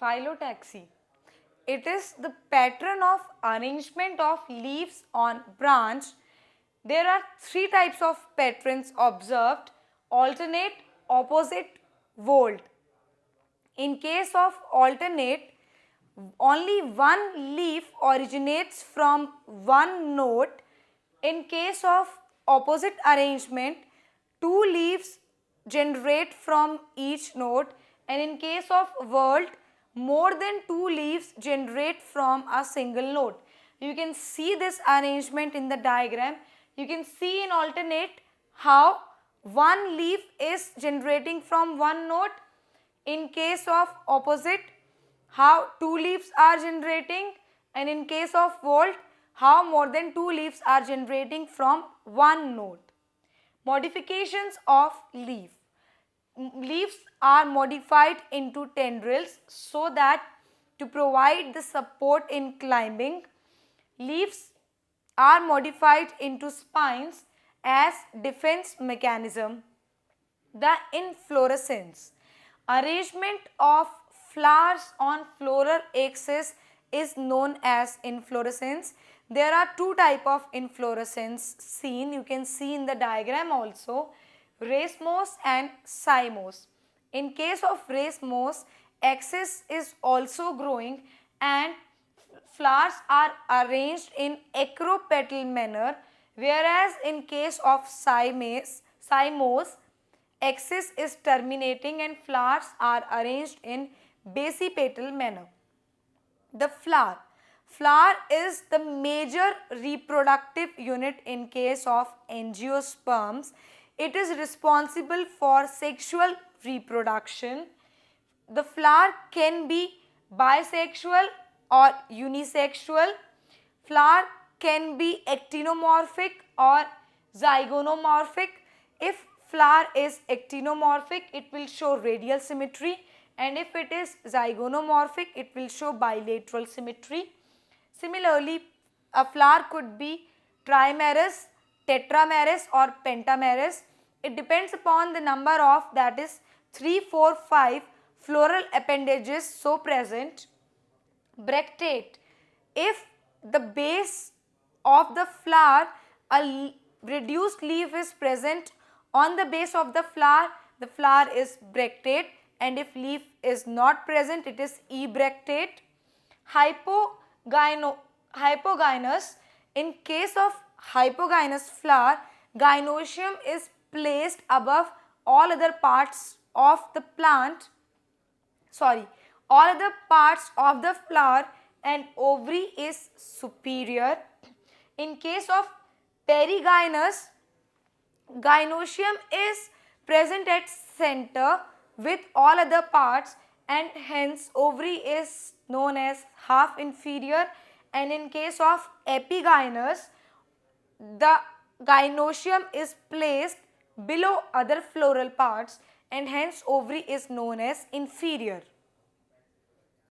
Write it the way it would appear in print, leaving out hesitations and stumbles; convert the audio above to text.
Phyllotaxy. It is the pattern of arrangement of leaves on branch. There are three types of patterns observed: alternate, opposite, volt. In case of alternate, only one leaf originates from one node. In case of opposite arrangement, two leaves generate from each node, and in case of volt, more than two leaves generate from a single node. You can see this arrangement in the diagram. You can see in alternate how one leaf is generating from one node. In case of opposite, how two leaves are generating, and in case of volt, how more than two leaves are generating from one node. Modifications of leaf. Leaves are modified into tendrils so that to provide the support in climbing. Leaves are modified into spines as defense mechanism. The inflorescence. Arrangement of flowers on floral axis is known as inflorescence. There are two types of inflorescence seen. You can see in the diagram also, racemose and cymose. In case of racemose, axis is also growing and flowers are arranged in acropetal manner, whereas in case of cymose, axis is terminating and flowers are arranged in basipetal manner. The flower. Flower is the major reproductive unit in case of angiosperms. It is responsible for sexual reproduction. The flower can be bisexual or unisexual. Flower can be actinomorphic or zygonomorphic. If flower is actinomorphic, it will show radial symmetry, and if it is zygonomorphic, it will show bilateral symmetry. Similarly, a flower could be trimerous, tetramerous or pentamerous. It depends upon the number of, that is 3, 4, 5 floral appendages so present. Bractate. If the base of the flower, a reduced leaf is present on the base of the flower is bractate, and if leaf is not present, it is ebractate. Hypogynous. In case of hypogynous flower, gynoecium is placed above all other parts of the plant, all other parts of the flower, and ovary is superior. In case of perigynous, gynoecium is present at center with all other parts, and hence ovary is known as half inferior. And in case of epigynous, the gynoecium is placed below other floral parts, and hence ovary is known as inferior.